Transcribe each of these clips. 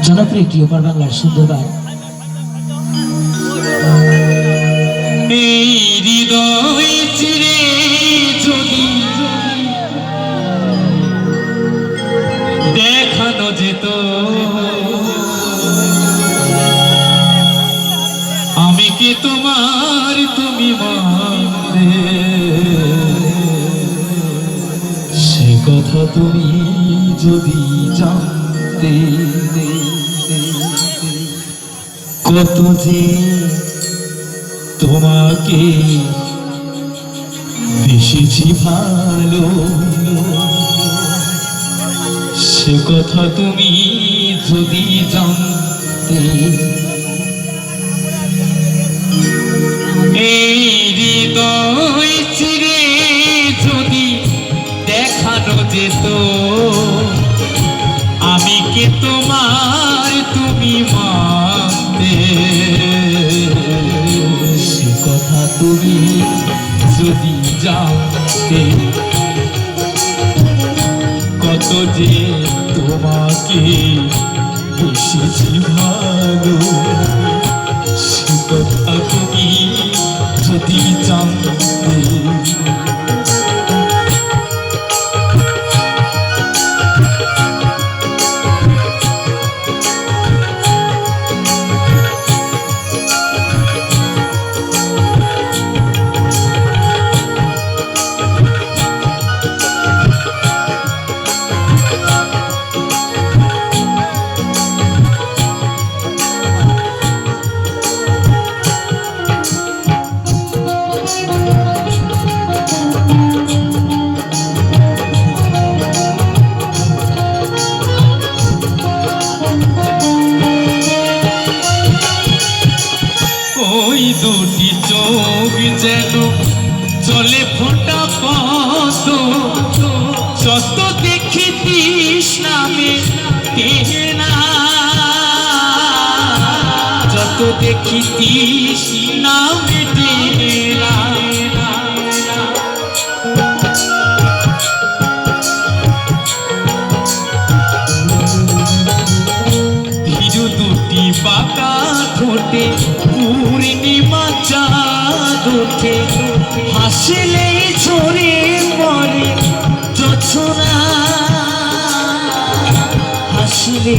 জনপ্রিয় একটি ওপার বাংলার সুন্দর গান। হৃদয় চিরে যদি দেখানো যেত আমি কি তোমার তুমি মানতে, সে কথা তুমি যদি জানতে কত যে তোমাকে বেশিছি ভালো, সে কথা তুমি যদি জানতে। এই হৃদয় চিরে যদি দেখানো যেত আমি কি তোমার তুমি মানতে, সে কথা তুমি যদি জানতে কত যে তোমাকে বেশিছি ভালো, সে কথা তুমি যদি জানতে। ওই দুটি চোখ যেন চলে ফোঁটা পদ, যত দেখি তৃষ্ণামে তেনা, যত দেখি তৃষ্ণামে তেনা। ভিজু দুটি বাঁকা ঠোঁটে পূর্ণিমা চাঁদ ওঠে, হাসলে ঝরে পড়ে জোছনা, হাসলে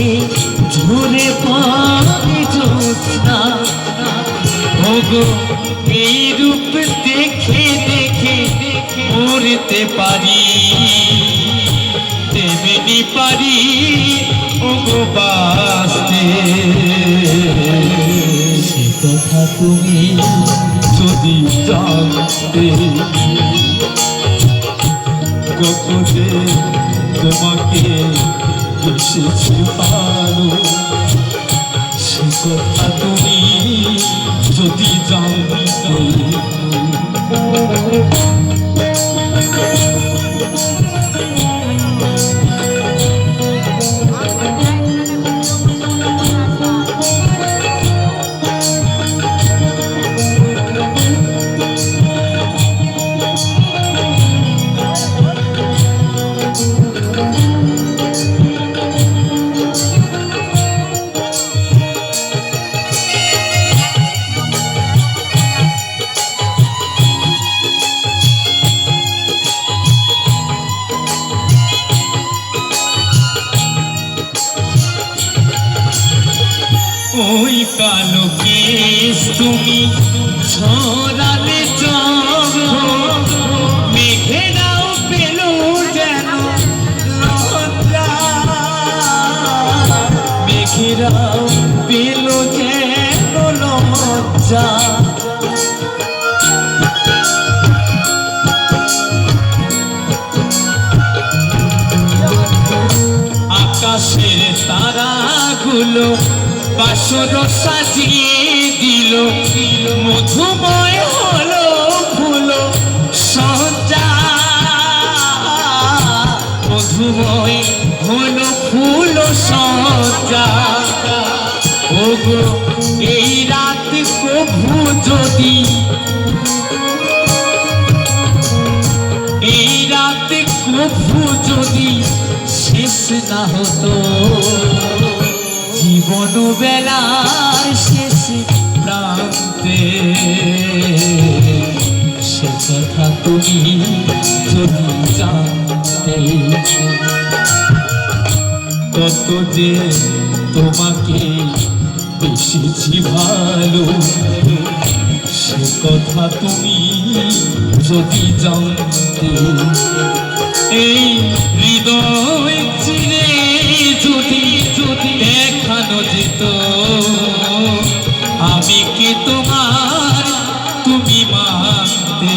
ঝরে পড়ে জোছনা। ওগো এই রূপ দেখে দেখে মরতে পারি, তেমনি পারি ওগো বাঁচতে, সে কথা তুমি যদি জানতে কত যে তোমাকে বেশিছি ভালো, সে কথা তুমি যদি জানতে। ওই কালো কেশ তুমি ছড়ালে চোখ, মেঘেরাও পেল যেন লজ্জা, মেঘেরাও পেল যেন লজ্জা। আকাশের তারাগুলো বাসর সাজিয়ে দিল, মধুময় হলো ফুল সজ্জা, মধুময় হলো ফুল সজ্জা। ওগো এই রাত কভু যদি, এই রাত কভু যদি শেষ না হতো, জীবন বেলার শেষ প্রান্তে সে কথা তুমি যদি জানতে কত যে তোমাকে বেশিছি ভালো সে কথা তুমি যদি জানতে এই হৃদয় চিরে যদি যদি দেখানো যেত আমি কি তোমার তুমি মানতে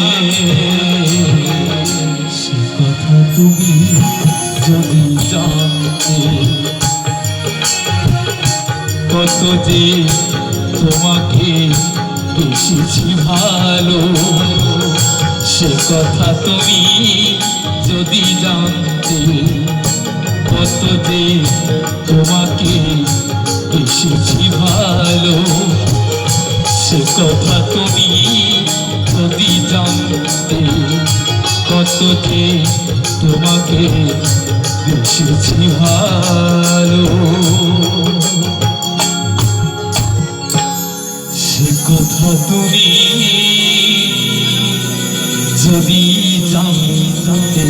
সে কথা তুমি যদি জানতে কত যে তোমাকে বেশিছি ভালো সে কথা তুমি যদি জানতে কত যে তোমাকে বেশিছি ভালো সে কথা তুমি যদি জানতে কত যে তোমাকে বেশিছি ভালো সে কথা তুমি যদি জানতে